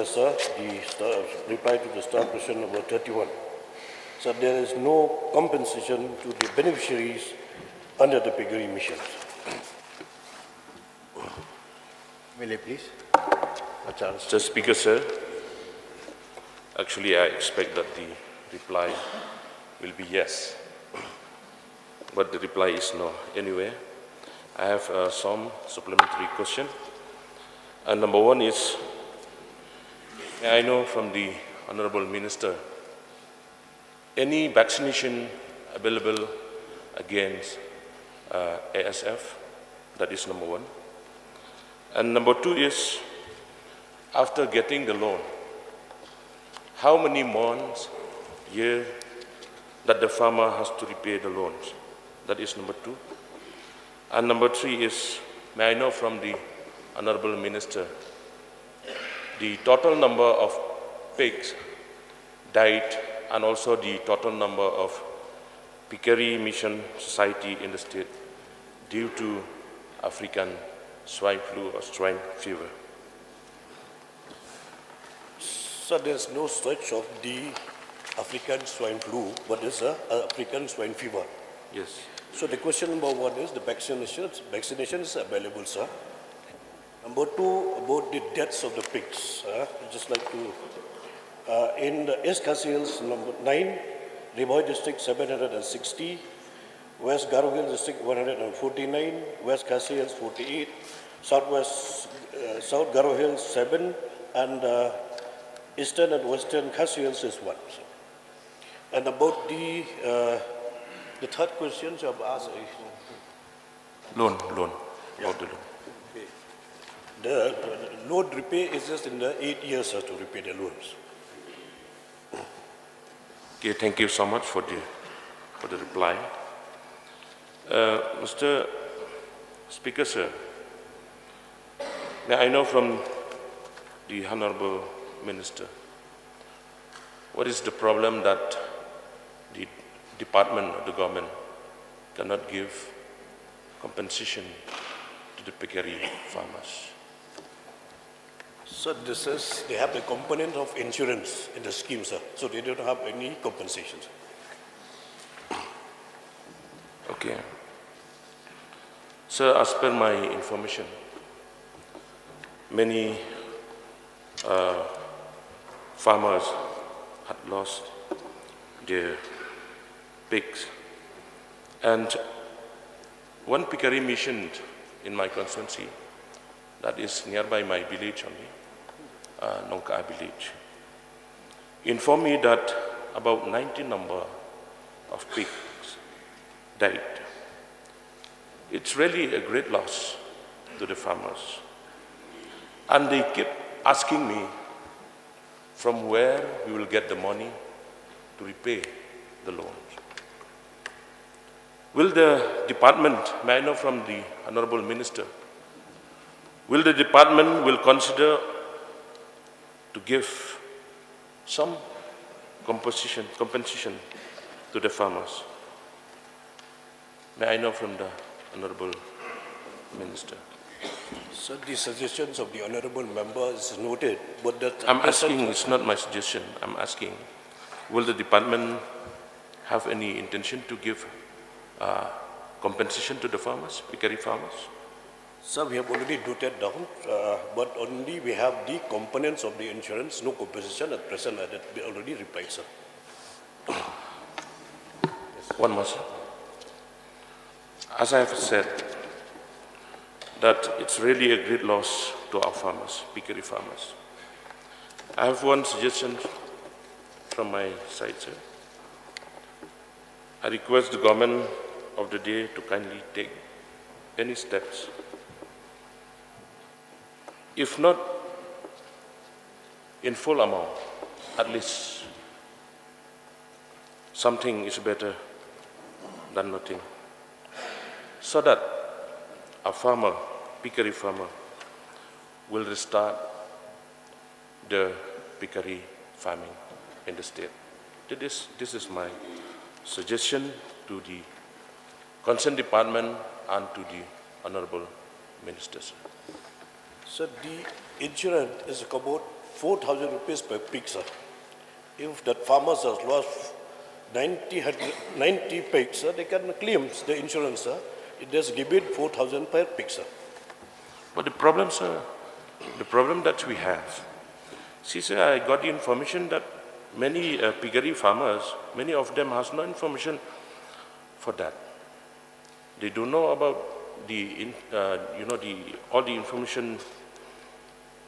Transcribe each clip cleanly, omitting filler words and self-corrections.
Speaker, sir, reply to the staff question number 31. So there is no compensation to the beneficiaries under the Piggery mission. Mele, please. Mr. Speaker, sir, actually I expect that the reply will be yes, but the reply is no. Anyway, I have some supplementary question. And number one is, may I know from the Honorable Minister, any vaccination available against ASF? That is number one. And number two is, after getting the loan, how many months, year that the farmer has to repay the loans? That is number two. And number three is, may I know from the Honorable Minister, the total number of pigs died and also the total number of Piggery Mission Society in the state due to African swine flu or swine fever. So there's no such of the African swine flu, but there's African swine fever. Yes. So the question number one is the vaccinations. Vaccination is available, sir. Number two, about the deaths of the pigs. I'd just like to, in the East Cassils, number 9, Riboy District 760, West Garo Hills District 149, West Cassils 48, South Garo Hills 7, and Eastern and Western Cassils is 1. And about the third question you have asked. Loan. Yeah. About the loan. The loan repay is just in the 8 years to repay the loans. Okay, thank you so much for the reply. Mr. Speaker, sir, now I know from the Honorable Minister, what is the problem that the department or the government cannot give compensation to the piggery farmers? So this is, they have a component of insurance in the scheme, sir. So they don't have any compensations. Okay. Sir, as per my information, many farmers had lost their pigs. And one piggery mission in my constituency, that is nearby my village only, Nongrep village, informed me that about 90 number of pigs died. It's really a great loss to the farmers. And they keep asking me from where we will get the money to repay the loans. Will the department, may I know from the Honorable Minister, will the department will consider to give some compensation to the farmers? May I know from the Honorable Minister? So the suggestions of the honorable member is noted, but that I'm asking, it's not my suggestion, I'm asking, will the department have any intention to give compensation to the farmers, piggery farmers? Sir, we have already noted down, but only we have the components of the insurance, no compensation at present. That we already replied, sir. One more, sir. As I have said, that it's really a great loss to our farmers, piggery farmers. I have one suggestion from my side, sir. I request the government of the day to kindly take any steps. If not in full amount, at least something is better than nothing, so that a farmer, piggery farmer, will restart the piggery farming in the state. This is my suggestion to the concerned department and to the Honorable Minister. So the insurance is about 4,000 rupees per pig, sir. If that farmers has lost 90 pigs, sir, they can claim the insurance, sir. It does give it 4,000 per pig, sir. But the problem, sir, the problem that we have, see, sir, I got the information that many piggery farmers, many of them has no information for that. They don't know about all the information,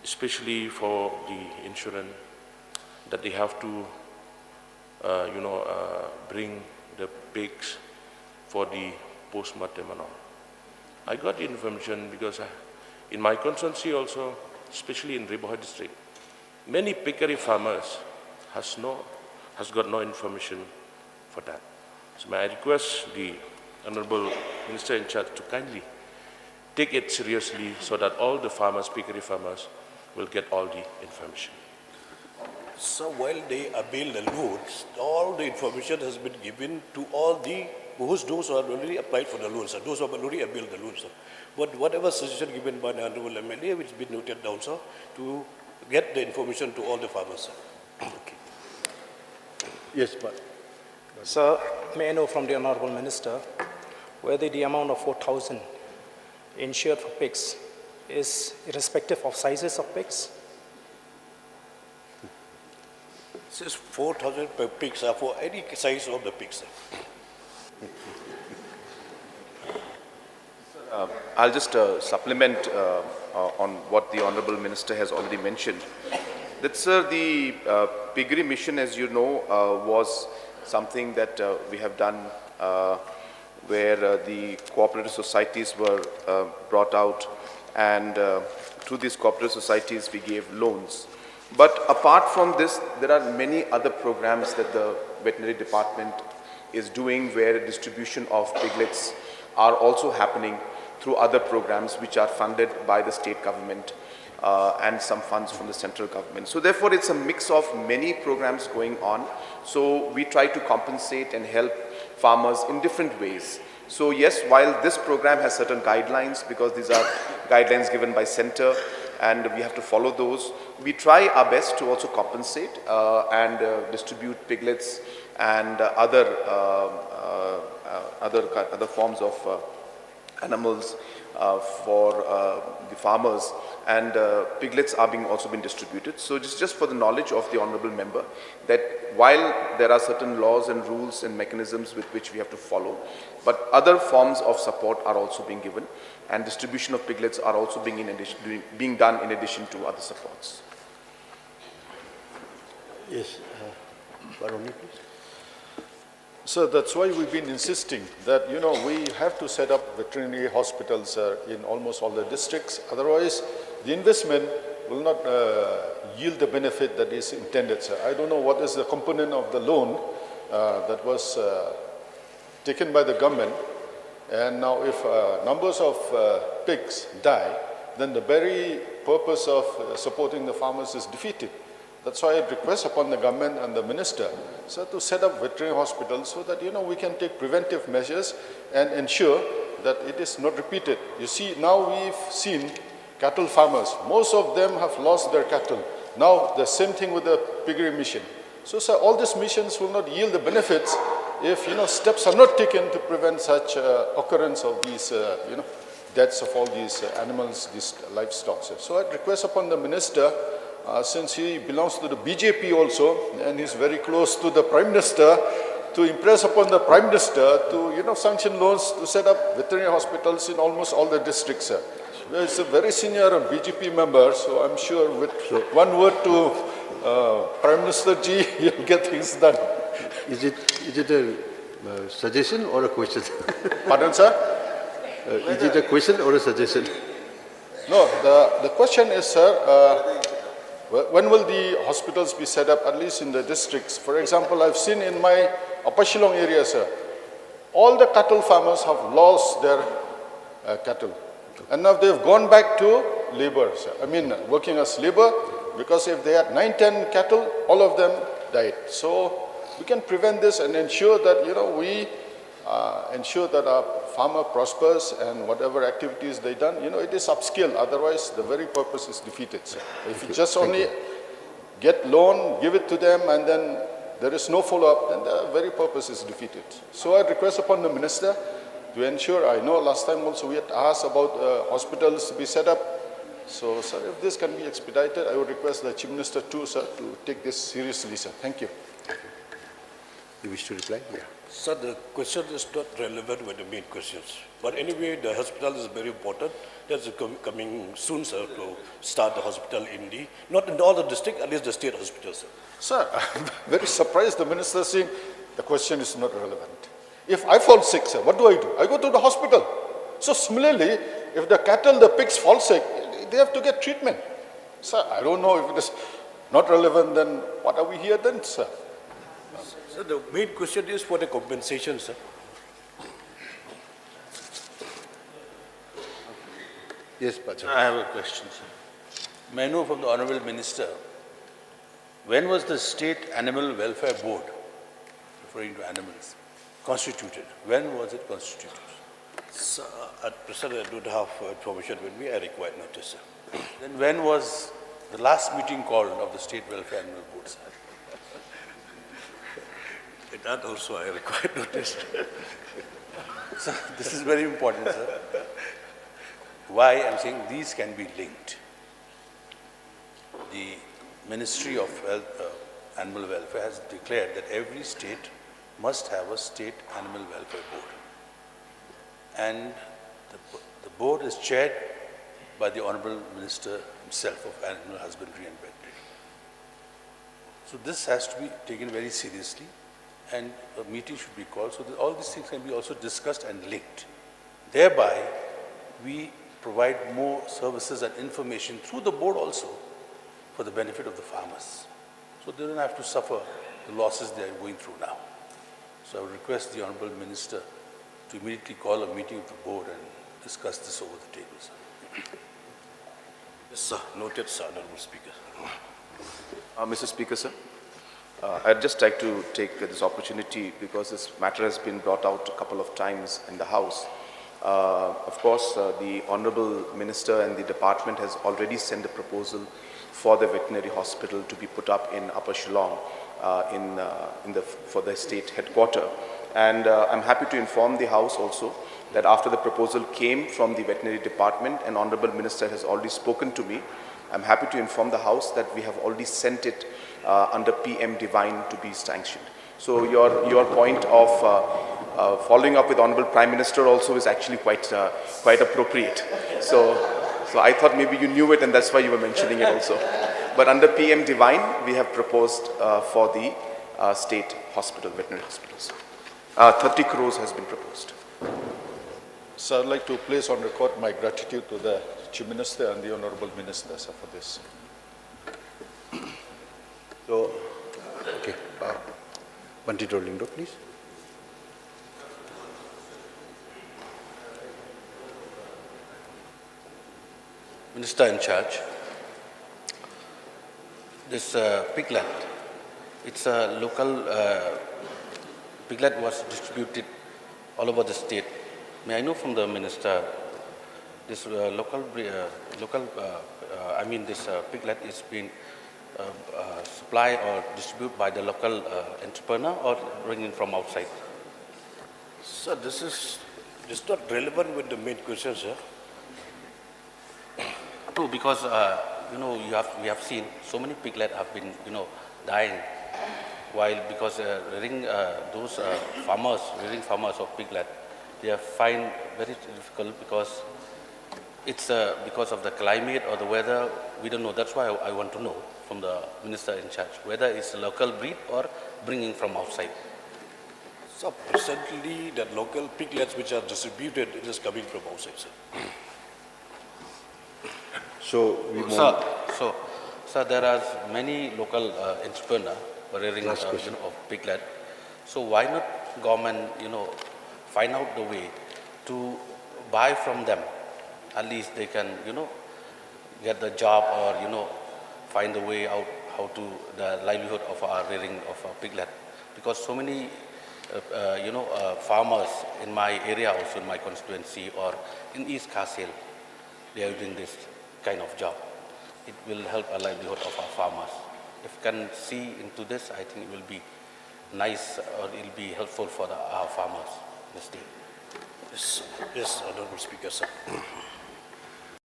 especially for the insurance, that they have to, bring the pigs for the post-mortem and all. I got the information because in my constituency also, especially in Hapoh district, many piggery farmers has got no information for that. So may I request the Honorable Minister in charge to kindly take it seriously so that all the farmers, piggery farmers, will get all the information. So while they avail the loans, all the information has been given to all those who have already applied for the loans, those who have already availed the loans. But whatever suggestion given by the Honorable MLA, it's been noted down, sir, to get the information to all the farmers, sir. Okay. Yes, but Sir, may I know from the Honorable Minister whether the amount of 4,000 insured for pigs is irrespective of sizes of pigs? This is 4,000 per pig, sir, for any size of the pig, sir. I'll just supplement on what the Honorable Minister has already mentioned. That, sir, the piggery mission, as you know, was something that we have done where the cooperative societies were brought out, and through these cooperative societies we gave loans. But apart from this, there are many other programs that the veterinary department is doing where distribution of piglets are also happening through other programs which are funded by the state government and some funds from the central government. So therefore, it's a mix of many programs going on. So we try to compensate and help farmers in different ways. So yes, while this program has certain guidelines, because these are guidelines given by center and we have to follow those, we try our best to also compensate and distribute piglets and other forms of animals for the farmers, and piglets are also being distributed. So just for the knowledge of the honorable member, that while there are certain laws and rules and mechanisms with which we have to follow, but other forms of support are also being given, and distribution of piglets are also being done in addition to other supports. yes, Baroni, please. So that's why we've been insisting that, you know, we have to set up veterinary hospitals in almost all the districts. Otherwise, the investment will not yield the benefit that is intended, sir. I don't know what is the component of the loan that was taken by the government. And now if numbers of pigs die, then the very purpose of supporting the farmers is defeated. That's why I request upon the government and the minister, sir, to set up veterinary hospitals so that, you know, we can take preventive measures and ensure that it is not repeated. You see, now we've seen cattle farmers. Most of them have lost their cattle. Now the same thing with the piggery mission. So, sir, all these missions will not yield the benefits if, you know, steps are not taken to prevent such occurrence of these, you know, deaths of all these animals, these livestock. Sir. So I request upon the minister, since he belongs to the BJP also, and he's very close to the Prime Minister, to impress upon the Prime Minister to, you know, sanction loans to set up veterinary hospitals in almost all the districts, sir. He's a very senior BJP member, so I'm sure with one word to Prime Minister Ji, he'll get things done. Is it a suggestion or a question? Pardon, sir? Is it a question or a suggestion? No, the question is, sir, when will the hospitals be set up, at least in the districts? For example, I've seen in my Upper Shillong area, sir, all the cattle farmers have lost their cattle. And now they've gone back to labor, sir. I mean, working as labor, because if they had 9-10 cattle, all of them died. So we can prevent this and ensure that, you know, we ensure that our farmer prospers and whatever activities they done, you know, it is upscale. Otherwise, the very purpose is defeated, sir. If you just only get loan, give it to them, and then there is no follow-up, then the very purpose is defeated. So I request upon the Minister to ensure, I know last time also we had asked about hospitals to be set up. So, sir, if this can be expedited, I would request the Chief Minister too, sir, to take this seriously, sir. Thank you. You wish to reply? Yeah. Sir, the question is not relevant with the main questions. But anyway, the hospital is very important. That's coming soon, sir, to start the hospital in the, not in all the district, at least the state hospitals, sir. Sir, I'm very surprised the Minister saying the question is not relevant. If I fall sick, sir, what do? I go to the hospital. So similarly, if the cattle, the pigs fall sick, they have to get treatment. Sir, I don't know if it is not relevant, then what are we here then, sir? So the main question is for the compensation, sir. Yes, Pacha. I have a question, sir. May I know from the Honourable Minister, when was the State Animal Welfare Board, referring to animals, constituted? When was it constituted? Sir, at present I don't have information with me. I require notice, sir. Then when was the last meeting called of the State Welfare Animal Board, sir? That also I require notice. Sir, this is very important, sir. Why I'm saying these can be linked. The Ministry of Animal Welfare has declared that every state must have a State Animal Welfare Board. And the board is chaired by the Honourable Minister himself of Animal Husbandry and Veterinary. So this has to be taken very seriously, and a meeting should be called so that all these things can be also discussed and linked. Thereby, we provide more services and information through the board also for the benefit of the farmers. So they don't have to suffer the losses they are going through now. So I would request the Honourable Minister to immediately call a meeting of the board and discuss this over the table, sir. Yes, sir. Noted, sir, Honourable Speaker. Mr. Speaker, sir, I'd just like to take this opportunity because this matter has been brought out a couple of times in the House. Of course, the Honourable Minister and the Department has already sent a proposal for the veterinary hospital to be put up in Upper Shillong for the state headquarters. And I'm happy to inform the House also that after the proposal came from the veterinary department, an Honourable Minister has already spoken to me. I'm happy to inform the House that we have already sent it under PM Divine to be sanctioned. So your point of following up with Honourable Prime Minister also is actually quite appropriate. So I thought maybe you knew it and that's why you were mentioning it also. But under PM Divine, we have proposed for the state hospital, veterinary hospitals. 30 crores has been proposed. So I'd like to place on record my gratitude to the Chief Minister and the Honourable Minister, sir, for this. So, okay. Bandit Rollindo, please. Minister in charge, this piglet, it's a local piglet was distributed all over the state. May I know from the minister, this this piglet is being supplied or distributed by the local entrepreneur or bringing from outside? Sir, this is not relevant with the main question, sir. No, because we have seen so many piglets have been dying, while because those rearing farmers of piglet, they find very difficult because it's because of the climate or the weather. We don't know. That's why I want to know from the minister in charge whether it's a local breed or bringing from outside. So presently, the local piglets which are distributed, it is coming from outside, sir. So, Sir, there are many local entrepreneurs rearing of piglet. So why not government, find out the way to buy from them? At least they can, get the job or, find a way out how to the livelihood of our rearing of a piglet. Because so many, farmers in my area also in my constituency or in East Kasil, they are doing this kind of job. It will help a livelihood of our farmers. if can see into this, I think it will be nice or it will be helpful for our farmers this day. Yes, Honorable Speaker, sir.